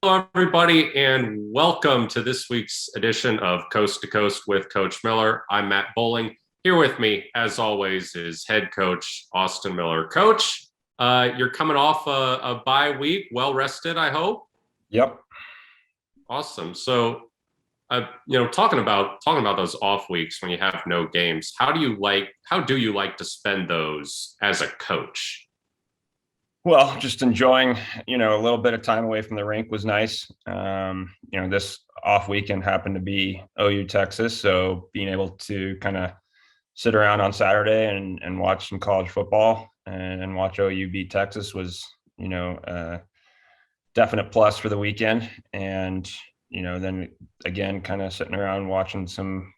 everybody, and welcome to this week's edition of Coast to Coast with Coach Miller. I'm Matt Bowling. Here with me, as always, is head coach Austin Miller. Coach, you're coming off a bye week, well rested, I hope. Yep. Awesome. So, talking about those off weeks when you have no games, how do you like to spend those as a coach? Well, just enjoying, a little bit of time away from the rink was nice. This off weekend happened to be OU Texas. So being able to kind of sit around on Saturday and watch some college football and watch OU beat Texas was, a definite plus for the weekend. And, then again, kind of sitting around watching some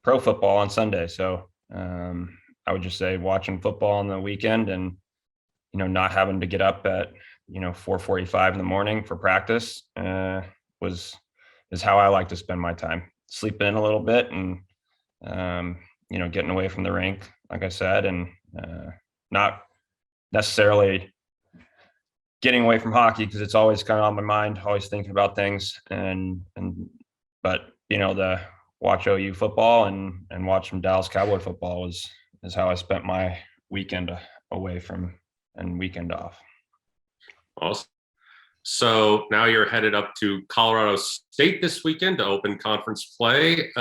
pro football on Sunday. So I would just say watching football on the weekend and not having to get up at 4:45 in the morning for practice is how I like to spend my time. Sleep in a little bit and getting away from the rink, like I said, and not necessarily getting away from hockey because it's always kind of on my mind, always thinking about things but being able to watch OU football and watch some Dallas Cowboy football is how I spent my weekend away from and weekend off. Awesome. So now you're headed up to Colorado State this weekend to open conference play.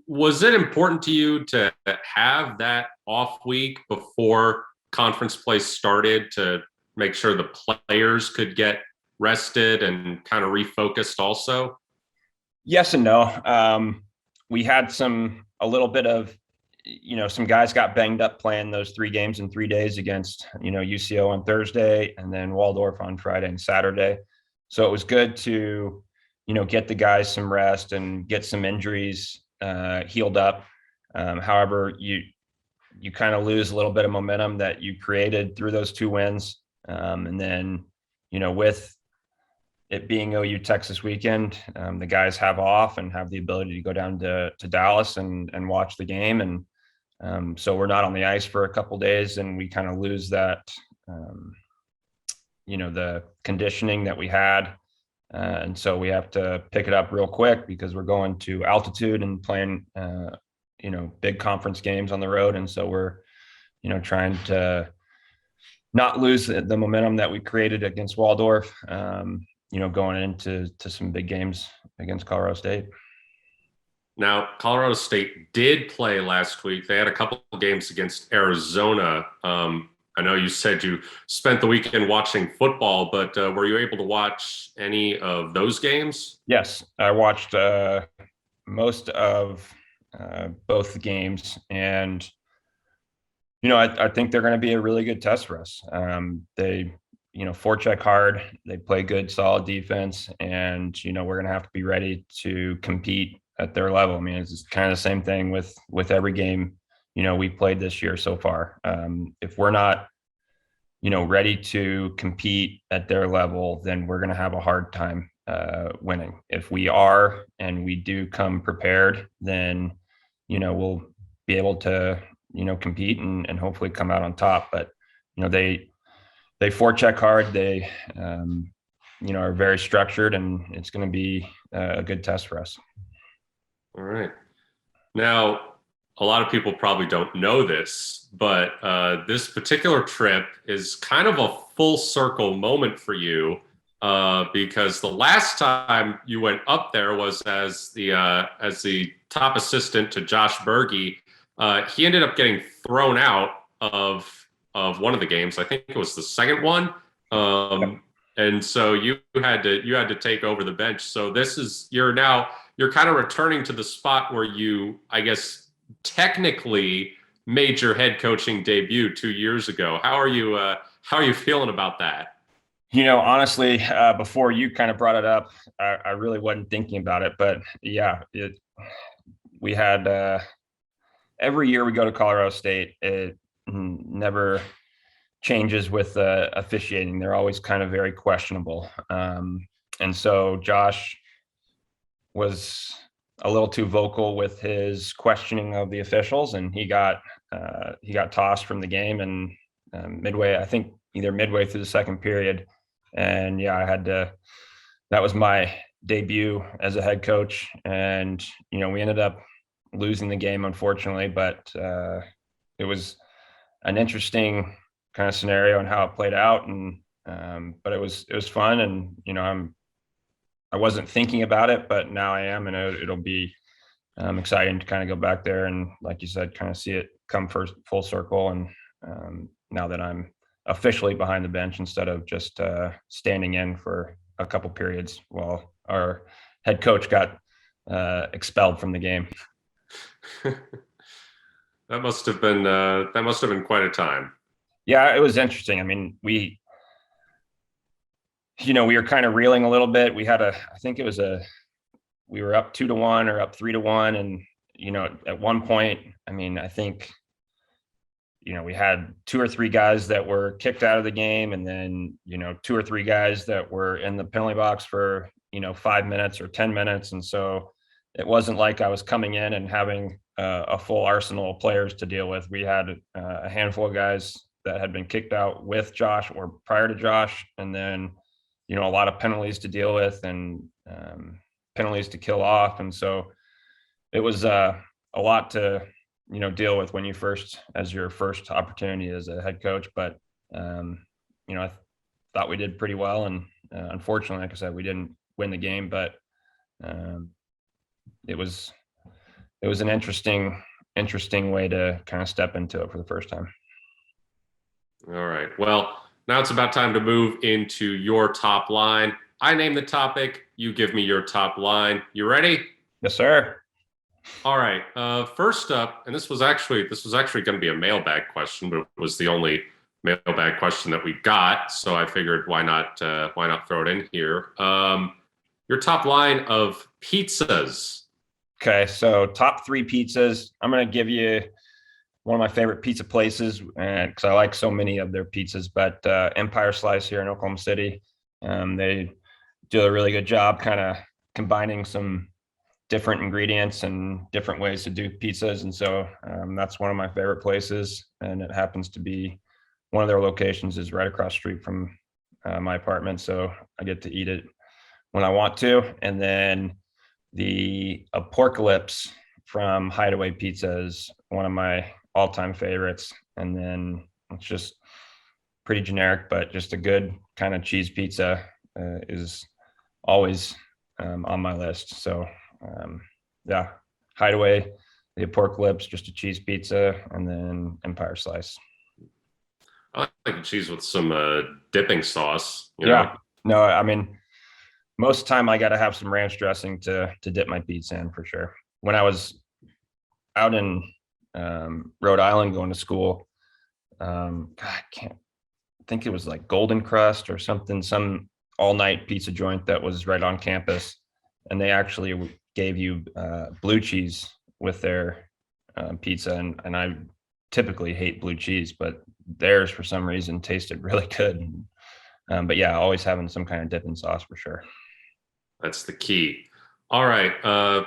Was it important to you to have that off week before conference play started to make sure the players could get rested and kind of refocused also? Yes and no. We had a little bit of, some guys got banged up playing those 3 games in 3 days against, UCO on Thursday and then Waldorf on Friday and Saturday. So it was good to, get the guys some rest and get some injuries healed up. However, you kind of lose a little bit of momentum that you created through those 2 wins. And then, with it being OU Texas weekend, the guys have off and have the ability to go down to Dallas and watch the game. And so we're not on the ice for a couple of days and we kind of lose that, the conditioning that we had. And so we have to pick it up real quick because we're going to altitude and playing, big conference games on the road. And so we're, trying to not lose the momentum that we created against Waldorf, going into some big games against Colorado State. Now, Colorado State did play last week. They had a couple of games against Arizona. I know you said you spent the weekend watching football, but were you able to watch any of those games? Yes, I watched most of both games, and I think they're going to be a really good test for us. They forecheck hard. They play good, solid defense, and we're going to have to be ready to compete at their level. I mean, it's kind of the same thing with every game we played this year so far. If we're not ready to compete at their level, then we're going to have a hard time winning. If we are and we do come prepared, then we'll be able to compete and hopefully come out on top. But they forecheck hard. They are very structured, and it's going to be a good test for us. All right. Now, a lot of people probably don't know this, but this particular trip is kind of a full circle moment for you because the last time you went up there was as the top assistant to Josh Berge. He ended up getting thrown out of one of the games. I think it was the second one. And so you had to take over the bench. So you're kind of returning to the spot where you, I guess, technically made your head coaching debut 2 years ago. How are you feeling about that? Honestly, before you kind of brought it up, I really wasn't thinking about it, but yeah, we had every year we go to Colorado State, it never changes with officiating. They're always kind of very questionable. And so Josh was a little too vocal with his questioning of the officials, and he got tossed from the game and midway through the second period. And yeah, I had to that was my debut as a head coach, and we ended up losing the game, unfortunately, but it was an interesting kind of scenario and how it played out, and but it was fun, and I wasn't thinking about it, but now I am, and it'll be exciting to kind of go back there and, like you said, kind of see it come first full circle. And now that I'm officially behind the bench instead of just standing in for a couple periods while our head coach got expelled from the game. That must have been quite a time. Yeah, it was interesting. I mean, we were kind of reeling a little bit. I think we were up 2-1 or up 3-1. And, at one point, I mean, I think, we had 2 or 3 guys that were kicked out of the game, and then, 2 or 3 guys that were in the penalty box for, 5 minutes or 10 minutes. And so it wasn't like I was coming in and having a full arsenal of players to deal with. We had a handful of guys that had been kicked out with Josh or prior to Josh, and then, a lot of penalties to deal with, and penalties to kill off. And so it was a lot to, deal with when as your first opportunity as a head coach. But, I thought we did pretty well. And unfortunately, like I said, we didn't win the game, but it was an interesting way to kind of step into it for the first time. All right. Well, now it's about time to move into your top line. I name the topic. You give me your top line. You ready? Yes, sir. All right. First up, and this was actually going to be a mailbag question, but it was the only mailbag question that we got. So I figured why not throw it in here. Your top line of pizzas. Okay, so top 3 pizzas. I'm going to give you one of my favorite pizza places, and because I like so many of their pizzas, but Empire Slice here in Oklahoma City. They do a really good job kind of combining some different ingredients and different ways to do pizzas. And so that's one of my favorite places. And it happens to be one of their locations is right across the street from my apartment. So I get to eat it when I want to. And then the Apocalypse from Hideaway Pizza is one of my all-time favorites. And then it's just pretty generic, but just a good kind of cheese pizza is always on my list. So yeah, Hideaway, the Apocalypse, just a cheese pizza, and then Empire Slice. I like the cheese with some dipping sauce. Yeah, no, I mean, most of the time I got to have some ranch dressing to dip my pizza in for sure. When I was out in Rhode Island going to school, God, I can't think it was like Golden Crust or something, some all-night pizza joint that was right on campus, and they actually gave you blue cheese with their pizza, and I typically hate blue cheese, but theirs for some reason tasted really good. But yeah, always having some kind of dipping sauce for sure. That's the key. All right.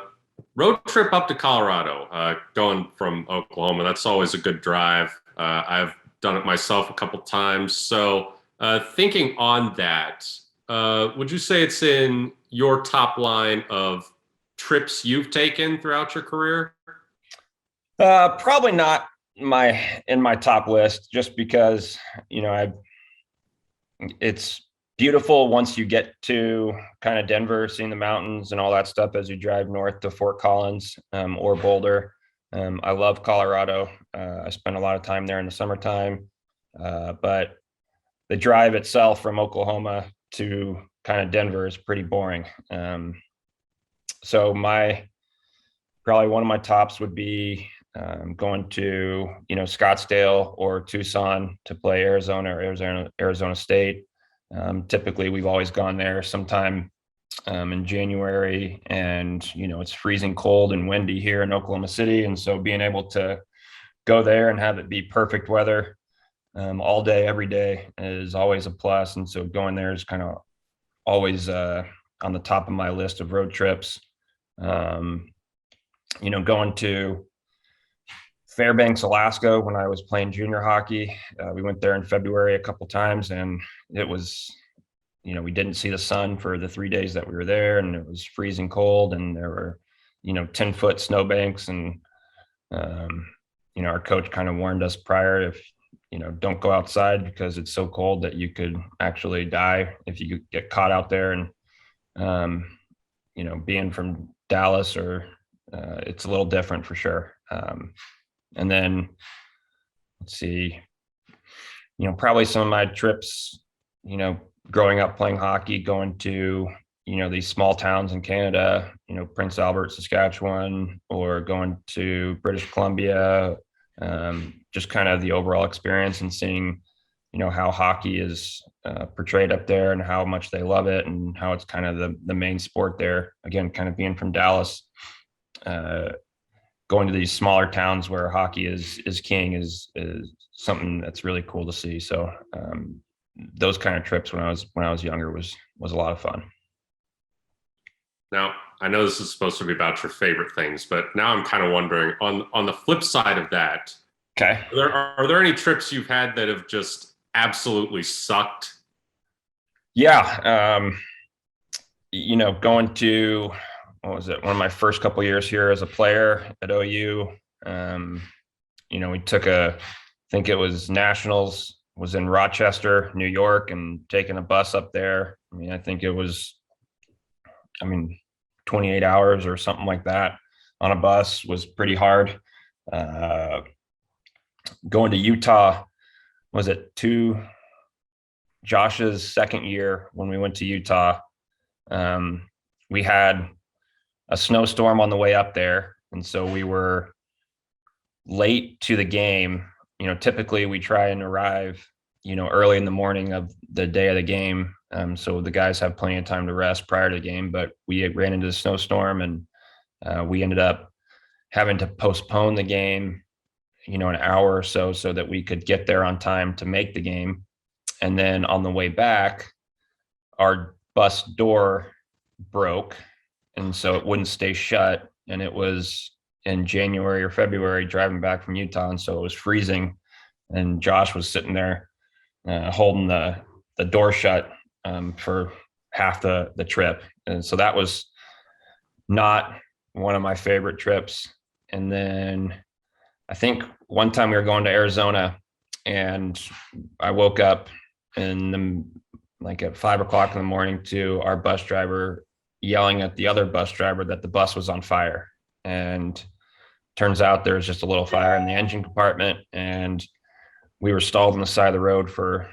Road trip up to Colorado, going from Oklahoma. That's always a good drive. I've done it myself a couple times. So thinking on that, would you say it's in your top line of trips you've taken throughout your career? Probably not in my top list, just because, it's beautiful once you get to kind of Denver, seeing the mountains and all that stuff as you drive north to Fort Collins or Boulder. I love Colorado. I spend a lot of time there in the summertime, but the drive itself from Oklahoma to kind of Denver is pretty boring. So probably one of my tops would be going to, Scottsdale or Tucson to play Arizona or Arizona State. Typically we've always gone there sometime in January, and, it's freezing cold and windy here in Oklahoma City. And so being able to go there and have it be perfect weather all day, every day is always a plus. And so going there is kind of always on the top of my list of road trips. Going to Fairbanks, Alaska, when I was playing junior hockey, we went there in February a couple times, and it was we didn't see the sun for the 3 days that we were there, and it was freezing cold, and there were 10-foot snowbanks, and our coach kind of warned us prior, if don't go outside because it's so cold that you could actually die if you get caught out there. And being from Dallas, or it's a little different for sure. And then let's see, probably some of my trips, growing up playing hockey, going to these small towns in Canada, Prince Albert, Saskatchewan, or going to British Columbia, just kind of the overall experience, and seeing how hockey is portrayed up there, and how much they love it, and how it's kind of the main sport there. Again, kind of being from Dallas, going to these smaller towns where hockey is king is something that's really cool to see. So those kind of trips when I was younger was a lot of fun. Now, I know this is supposed to be about your favorite things, but now I'm kind of wondering, on the flip side of that, Okay. are there any trips you've had that have just absolutely sucked? Yeah. Going to, what was it? One of my first couple years here as a player at OU. We took I think it was Nationals, was in Rochester, New York, and taking a bus up there. I think it was, 28 hours or something like that on a bus was pretty hard. Going to Utah, was it Josh's second year when we went to Utah? We had a snowstorm on the way up there, and so we were late to the game. Typically we try and arrive, early in the morning of the day of the game, so the guys have plenty of time to rest prior to the game. But we ran into the snowstorm, and we ended up having to postpone the game, an hour or so that we could get there on time to make the game. And then on the way back, our bus door broke, and so it wouldn't stay shut. And it was in January or February, driving back from Utah, and so it was freezing. And Josh was sitting there holding the door shut for half the trip. And so that was not one of my favorite trips. And then I think one time we were going to Arizona, and I woke up like at 5 o'clock in the morning to our bus driver yelling at the other bus driver that the bus was on fire. And turns out there was just a little fire in the engine compartment, and we were stalled on the side of the road for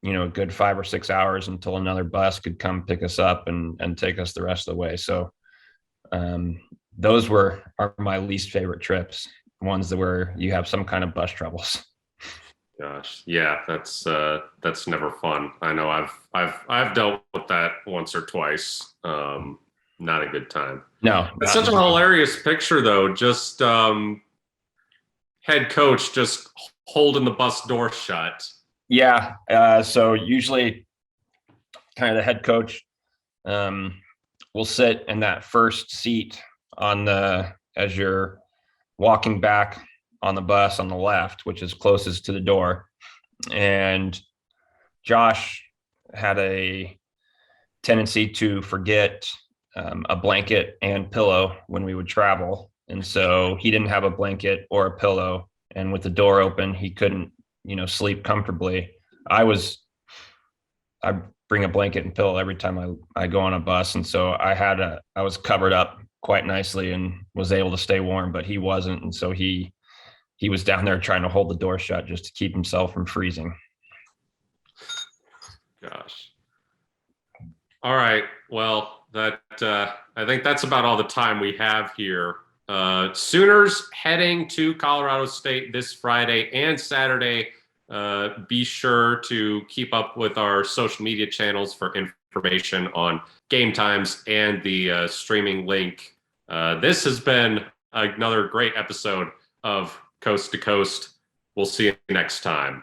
a good 5 or 6 hours until another bus could come pick us up and take us the rest of the way. So those are my least favorite trips, ones where you have some kind of bus troubles. Gosh, yeah, that's never fun. I know I've dealt with that once or twice. Not a good time. No, it's such a hilarious picture, though. Just head coach just holding the bus door shut. Yeah. So usually, kind of the head coach will sit in that first seat as you're walking back on the bus on the left, which is closest to the door. And Josh had a tendency to forget a blanket and pillow when we would travel. And so he didn't have a blanket or a pillow. And with the door open, he couldn't, sleep comfortably. I bring a blanket and pillow every time I go on a bus. And so I was covered up quite nicely and was able to stay warm, but he wasn't. And so he was down there trying to hold the door shut just to keep himself from freezing. Gosh. All right. Well, I think that's about all the time we have here. Sooners heading to Colorado State this Friday and Saturday. Be sure to keep up with our social media channels for information on game times and the streaming link. This has been another great episode of Coast to Coast. We'll see you next time.